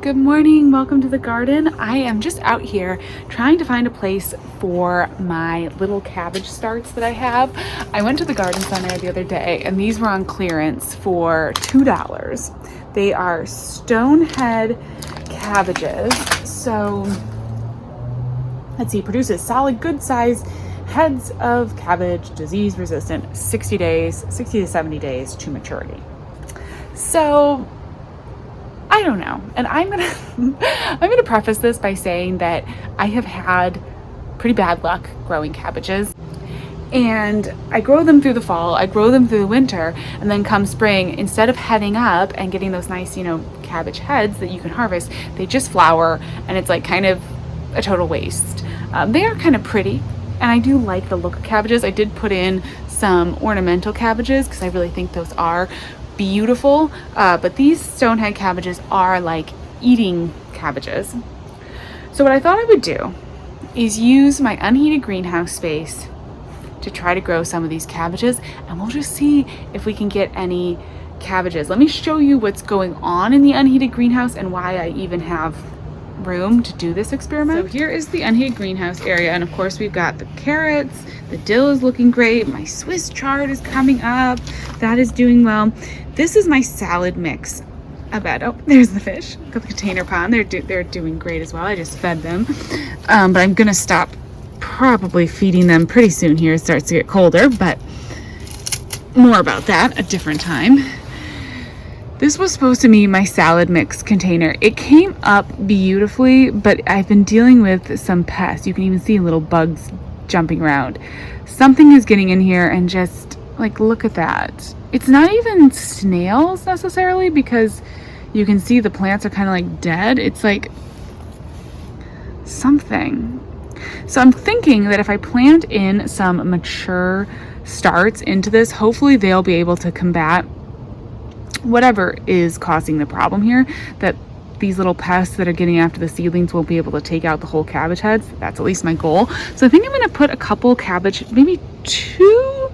Good morning, welcome to the garden. I am just out here trying to find a place for my little cabbage starts that I have. I went to the garden center the other day and these were on clearance for $2. They are stonehead cabbages. So let's see, produces solid, good size heads of cabbage, disease resistant, 60 to 70 days to maturity. So I don't know. And I'm gonna preface this by saying that I have had pretty bad luck growing cabbages. And I grow them through the fall, I grow them through the winter, and then come spring, instead of heading up and getting those nice, cabbage heads that you can harvest, they just flower and it's like kind of a total waste. They are kind of pretty and I do like the look of cabbages. I did put in some ornamental cabbages because I really think those are beautiful, but these stonehead cabbages are like eating cabbages. So what I thought I would do is use my unheated greenhouse space to try to grow some of these cabbages, and we'll just see if we can get any cabbages. Let me show you what's going on in the unheated greenhouse and why I even have room to do this experiment. So here is the unheated greenhouse area, and of course we've got the carrots, the dill is looking great, my Swiss chard is coming up, that is doing well. This is my salad mix. I bet. Oh, there's the fish. Got the container pond. They're doing great as well. I just fed them, but I'm gonna stop probably feeding them pretty soon. Here it starts to get colder, but more about that a different time. This was supposed to be my salad mix container. It came up beautifully, but I've been dealing with some pests. You can even see little bugs jumping around. Something is getting in here and just like, look at that. It's not even snails necessarily, because you can see the plants are kind of like dead. It's like something. So I'm thinking that if I plant in some mature starts into this, hopefully they'll be able to combat whatever is causing the problem here, that these little pests that are getting after the seedlings won't be able to take out the whole cabbage heads. That's at least my goal. So I think I'm going to put a couple cabbage, maybe 2.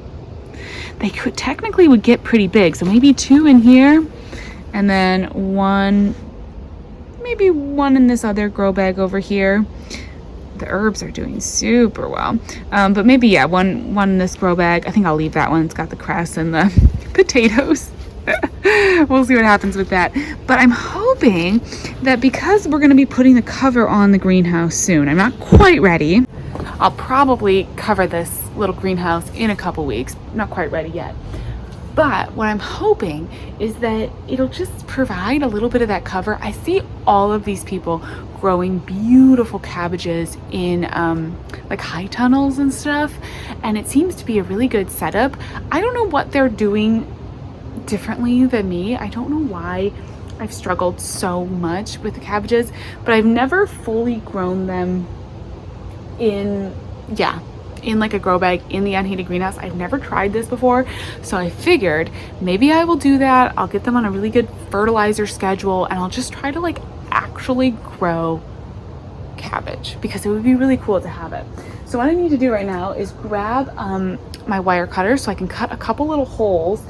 They could technically would get pretty big, so maybe 2 in here, and then 1, maybe 1 in this other grow bag over here. The herbs are doing super well, but maybe one in this grow bag. I think I'll leave that one. It's got the cress and the potatoes. We'll see what happens with that. But I'm hoping that because we're going to be putting the cover on the greenhouse soon, I'm not quite ready. I'll probably cover this little greenhouse in a couple weeks. Not quite ready yet. But what I'm hoping is that it'll just provide a little bit of that cover. I see all of these people growing beautiful cabbages in like high tunnels and stuff, and it seems to be a really good setup. I don't know what they're doing differently than me. I don't know why I've struggled so much with the cabbages, but I've never fully grown them in like a grow bag in the unheated greenhouse. I've never tried this before, so I figured maybe I will do that. I'll get them on a really good fertilizer schedule and I'll just try to like actually grow cabbage, because it would be really cool to have it. So what I need to do right now is grab my wire cutter so I can cut a couple little holes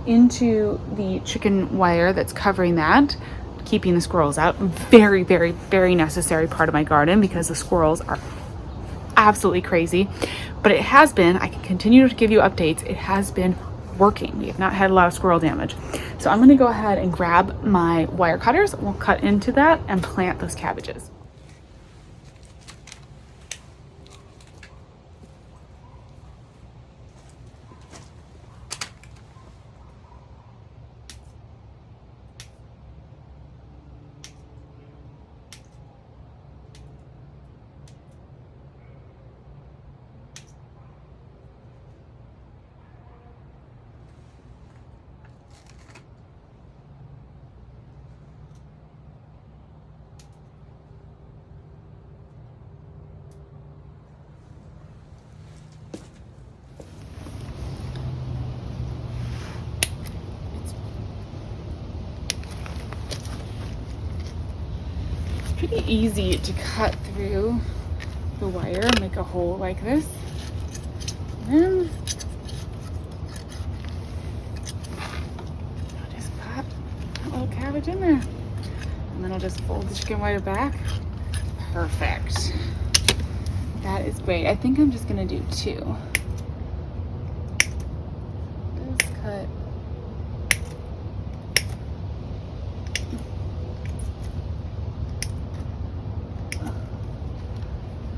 into the chicken wire that's covering that, keeping the squirrels out. Very, very, very necessary part of my garden because the squirrels are absolutely crazy. But it has been, I can continue to give you updates, it has been working. We have not had a lot of squirrel damage. So I'm going to go ahead and grab my wire cutters. We'll cut into that and plant those cabbages. Pretty easy to cut through the wire and make a hole like this. And then I'll just pop a little cabbage in there. And then I'll just fold the chicken wire back. Perfect. That is great. I think I'm just gonna do 2. Just cut.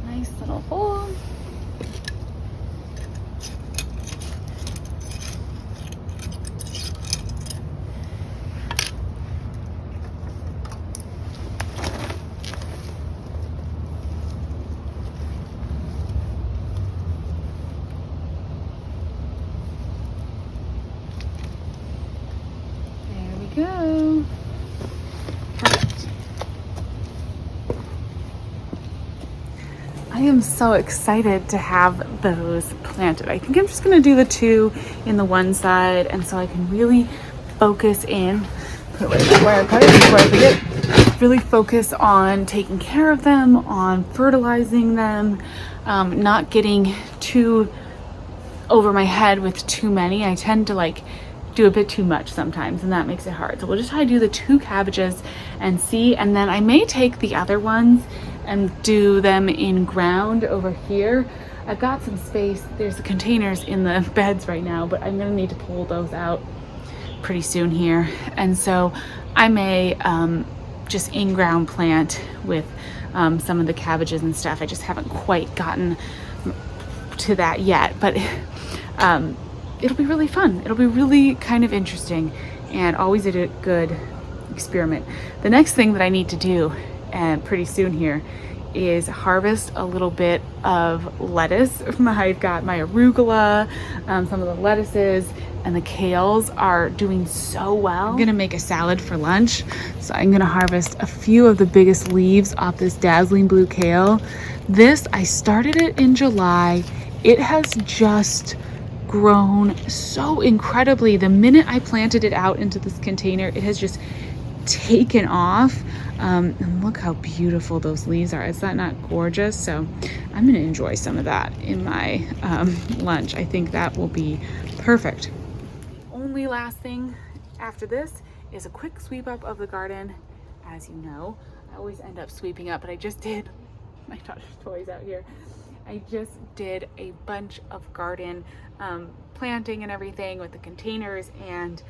Nice little hole. Go. Perfect. I am so excited to have those planted. I think I'm just going to do the 2 in the one side, and so I can really focus in, put it right where I put it before I forget, really focus on taking care of them, on fertilizing them, not getting too over my head with too many. I tend to like do a bit too much sometimes, and that makes it hard. So we'll just try to do the 2 cabbages and see, and then I may take the other ones and do them in ground over here. I've got some space. There's the containers in the beds right now, but I'm gonna need to pull those out pretty soon here. And so I may just in-ground plant with some of the cabbages and stuff. I just haven't quite gotten to that yet, but it'll be really fun. It'll be really kind of interesting and always a good experiment. The next thing that I need to do pretty soon here is harvest a little bit of lettuce. I've got my arugula, some of the lettuces, and the kales are doing so well. I'm gonna make a salad for lunch. So I'm gonna harvest a few of the biggest leaves off this dazzling blue kale. This, I started it in July. It has just grown so incredibly. The minute I planted it out into this container, it has just taken off. And look how beautiful those leaves are. Is that not gorgeous? So I'm going to enjoy some of that in my lunch. I think that will be perfect. Only last thing after this is a quick sweep up of the garden. As you know, I always end up sweeping up, but I just did my daughter's toys out here. I just did a bunch of garden planting and everything with the containers, and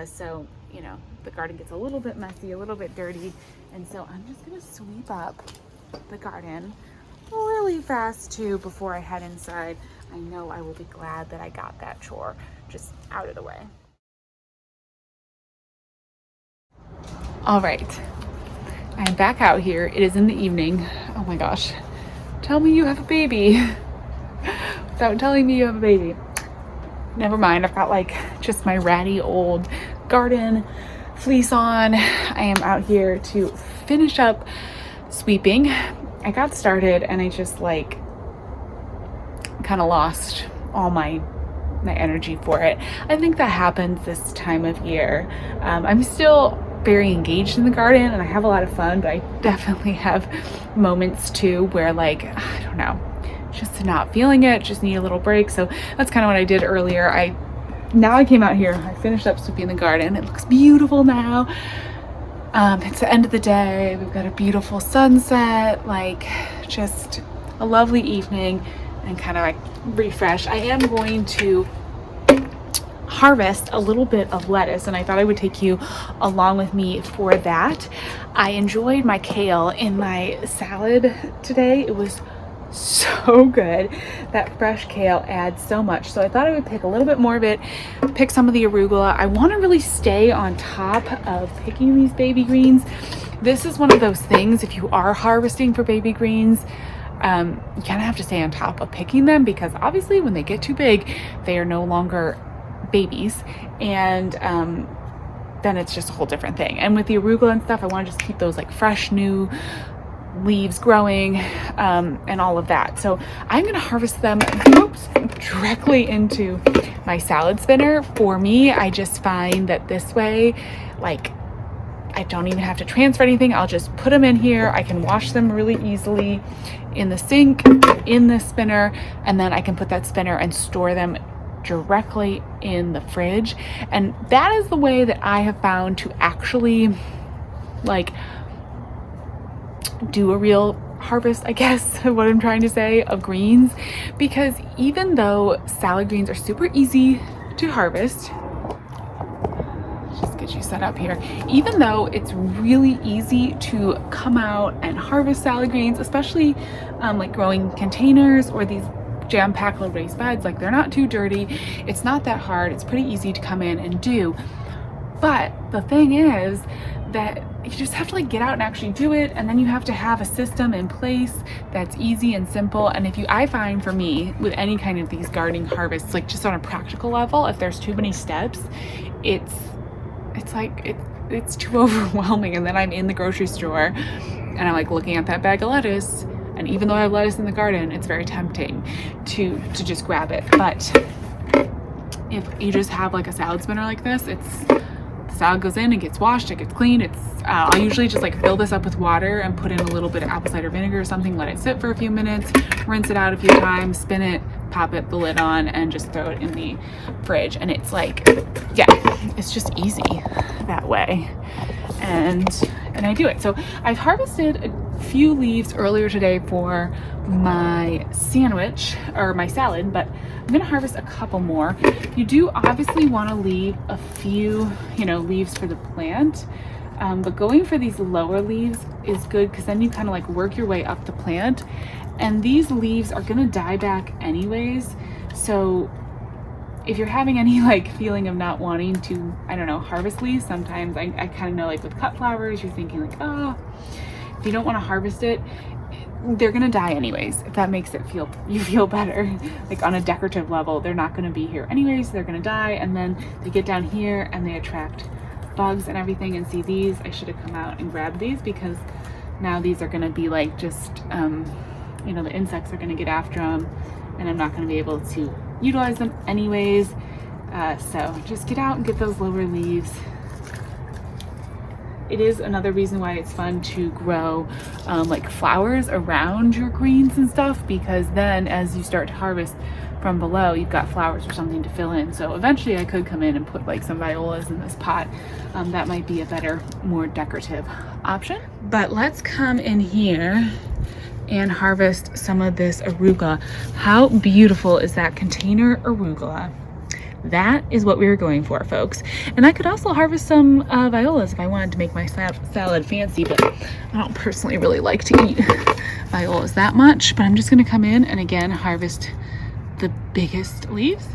so you know the garden gets a little bit messy, a little bit dirty, and so I'm just gonna sweep up the garden really fast too before I head inside. I know I will be glad that I got that chore just out of the way. All right, I'm back out here. It is in the evening. Oh my gosh, tell me you have a baby without telling me you have a baby. Never mind, I've got like just my ratty old garden fleece on. I am out here to finish up sweeping. I got started and I just like kind of lost all my energy for it. I think that happens this time of year. I'm still very engaged in the garden and I have a lot of fun, but I definitely have moments too where like, I don't know, just not feeling it, just need a little break. So that's kind of what I did earlier. Now I came out here, I finished up sweeping the garden. It looks beautiful now. It's the end of the day. We've got a beautiful sunset, like just a lovely evening, and kind of like refresh. I am going to harvest a little bit of lettuce, and I thought I would take you along with me for that. I enjoyed my kale in my salad today. It was so good. That fresh kale adds so much. So I thought I would pick a little bit more of it, pick some of the arugula. I want to really stay on top of picking these baby greens. This is one of those things, if you are harvesting for baby greens, you kind of have to stay on top of picking them, because obviously when they get too big, they are no longer babies, and then it's just a whole different thing. And with the arugula and stuff, I want to just keep those like fresh new leaves growing, and all of that. So I'm going to harvest them directly into my salad spinner. For me, I just find that this way, like, I don't even have to transfer anything. I'll just put them in here. I can wash them really easily in the sink, in the spinner, and then I can put that spinner and store them directly in the fridge. And that is the way that I have found to actually like do a real harvest, I guess, what I'm trying to say, of greens, because even though salad greens are super easy to harvest, just get you set up here, even though it's really easy to come out and harvest salad greens, especially like growing containers or these jam-packed little raised beds, like they're not too dirty, it's not that hard, it's pretty easy to come in and do. But the thing is that you just have to like get out and actually do it, and then you have to have a system in place that's easy and simple. And I find for me with any kind of these gardening harvests, like just on a practical level, if there's too many steps, it's too overwhelming. And then I'm in the grocery store and I'm like looking at that bag of lettuce, and even though I have lettuce in the garden, it's very tempting to just grab it. But if you just have like a salad spinner like this, the salad goes in, it gets washed, it gets cleaned. I'll usually just like fill this up with water and put in a little bit of apple cider vinegar or something, let it sit for a few minutes, rinse it out a few times, spin it, pop the lid on, and just throw it in the fridge. And it's like, yeah, it's just easy that way. And I do it. So I've harvested a few leaves earlier today for my sandwich or my salad, but I'm gonna harvest a couple more. You do obviously want to leave a few, leaves for the plant, but going for these lower leaves is good because then you kind of like work your way up the plant, and these leaves are gonna die back anyways. So if you're having any like feeling of not wanting to, I don't know, harvest leaves, sometimes I kind of know like with cut flowers, you're thinking like, oh, if you don't want to harvest it, they're gonna die anyways. If that makes you feel better, like on a decorative level, they're not gonna be here anyways, they're gonna die, and then they get down here and they attract bugs and everything. And see, these, I should have come out and grabbed these, because now these are gonna be like just, the insects are gonna get after them, and I'm not gonna be able to utilize them anyways. So just get out and get those lower leaves. It is another reason why it's fun to grow like flowers around your greens and stuff, because then as you start to harvest from below, you've got flowers or something to fill in. So eventually I could come in and put like some violas in this pot. That might be a better, more decorative option. But let's come in here and harvest some of this arugula. How beautiful is that container arugula? That is what we were going for, folks. And I could also harvest some violas if I wanted to make my salad fancy, but I don't personally really like to eat violas that much. But I'm just gonna come in and again harvest the biggest leaves.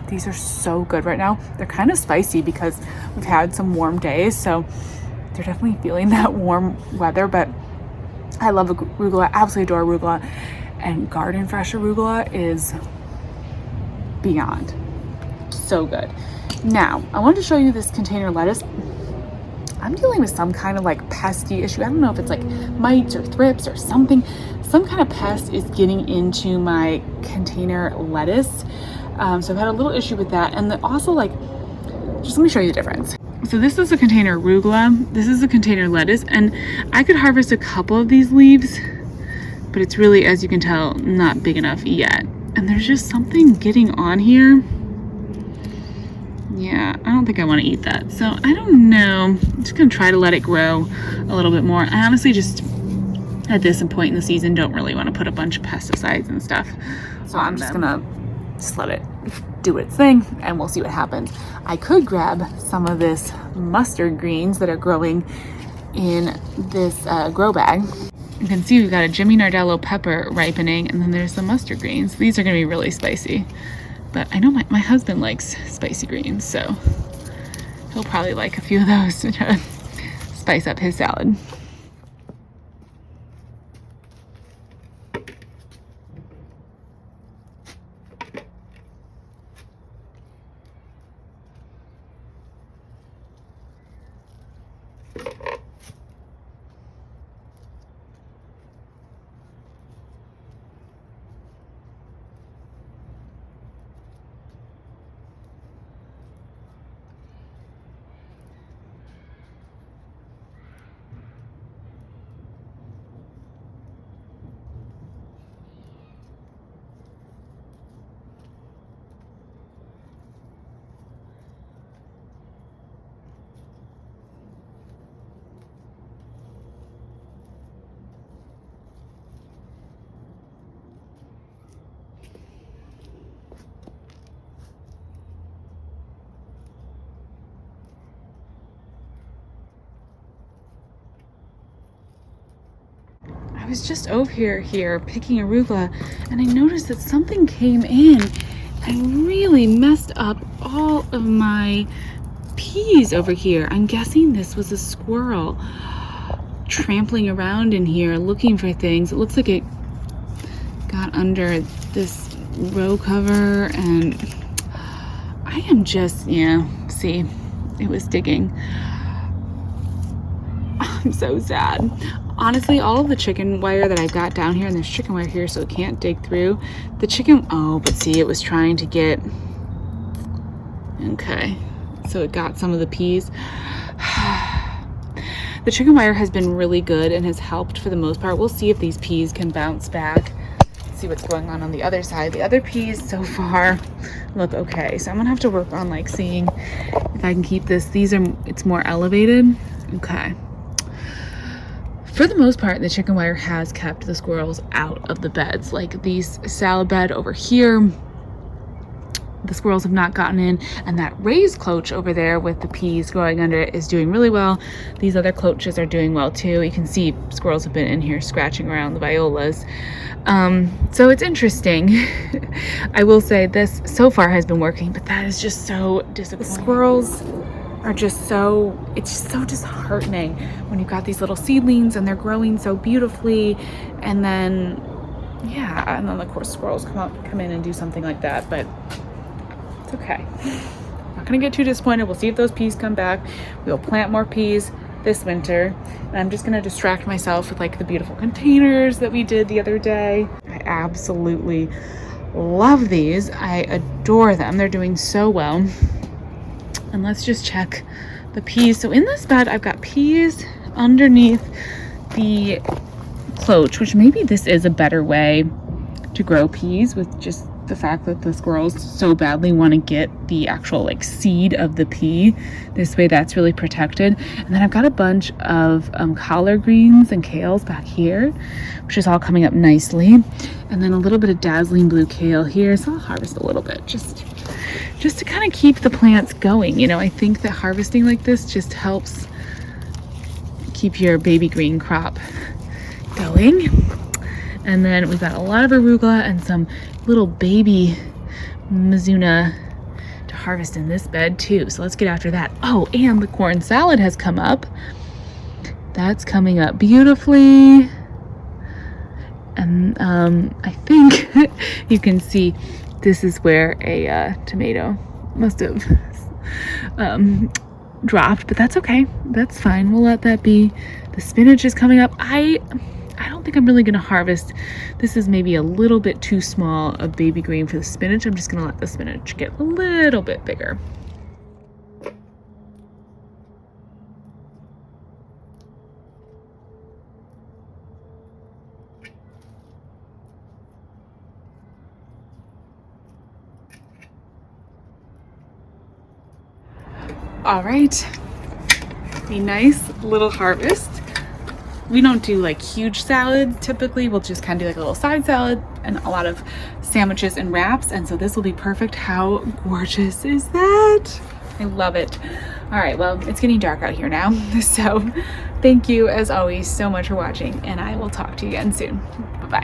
These are so good right now. They're kind of spicy because we've had some warm days, so they're definitely feeling that warm weather. But I love arugula, absolutely adore arugula, and garden fresh arugula is beyond so good. Now I wanted to show you this container lettuce. I'm dealing with some kind of like pesky issue. I don't know if it's like mites or thrips or something. Some kind of pest is getting into my container lettuce. So I've had a little issue with that. And then also, like, just let me show you the difference. So this is a container arugula, this is a container lettuce, and I could harvest a couple of these leaves, but it's really, as you can tell, not big enough yet. And there's just something getting on here. Yeah, I don't think I want to eat that. So I don't know. I'm just going to try to let it grow a little bit more. I honestly just, at this point in the season, don't really want to put a bunch of pesticides and stuff. So I'm just going to just let it do its thing, and we'll see what happens. I could grab some of this mustard greens that are growing in this grow bag. You can see we've got a Jimmy Nardello pepper ripening, and then there's some mustard greens. These are going to be really spicy, but I know my husband likes spicy greens, so he'll probably like a few of those to try to spice up his salad. I was just over here picking arugula, and I noticed that something came in and really messed up all of my peas over here. I'm guessing this was a squirrel trampling around in here looking for things. It looks like it got under this row cover, and I am just, yeah, see, it was digging. I'm so sad. Honestly, all of the chicken wire that I got down here, and there's chicken wire here so it can't dig through. The chicken, oh, but see, it was trying to get, okay, so it got some of the peas. The chicken wire has been really good and has helped for the most part. We'll see if these peas can bounce back. See what's going on the other side. The other peas so far look okay. So I'm gonna have to work on like seeing if I can keep this. It's more elevated. Okay. For the most part, the chicken wire has kept the squirrels out of the beds. Like these salad bed over here, the squirrels have not gotten in, and that raised cloche over there with the peas growing under it is doing really well. These other cloches are doing well too. You can see squirrels have been in here scratching around the violas. So it's interesting. I will say this so far has been working, but that is just so disappointing. The squirrels are just so, it's so disheartening when you've got these little seedlings and they're growing so beautifully, and then, yeah, and then of course squirrels come in and do something like that, but it's okay. I'm not gonna get too disappointed. We'll see if those peas come back. We'll plant more peas this winter, and I'm just gonna distract myself with like the beautiful containers that we did the other day. I absolutely love these. I adore them. They're doing so well. And let's just check the peas. So in this bed, I've got peas underneath the cloche, which maybe this is a better way to grow peas, with just the fact that the squirrels so badly want to get the actual like seed of the pea. This way that's really protected. And then I've got a bunch of collard greens and kales back here, which is all coming up nicely. And then a little bit of dazzling blue kale here. So I'll harvest a little bit just to kind of keep the plants going. You know, I think that harvesting like this just helps keep your baby green crop going. And then we've got a lot of arugula and some little baby mizuna to harvest in this bed too. So let's get after that. Oh, and the corn salad has come up. That's coming up beautifully. And I think you can see this is where a tomato must have dropped, but that's okay. That's fine. We'll let that be. The spinach is coming up. I don't think I'm really gonna harvest. This is maybe a little bit too small of baby green for the spinach. I'm just gonna let the spinach get a little bit bigger. All right, a nice little harvest. We don't do like huge salads typically. We'll just kind of do like a little side salad and a lot of sandwiches and wraps. And so this will be perfect. How gorgeous is that? I love it. All right, well, it's getting dark out here now. So thank you as always so much for watching, and I will talk to you again soon. Bye-bye.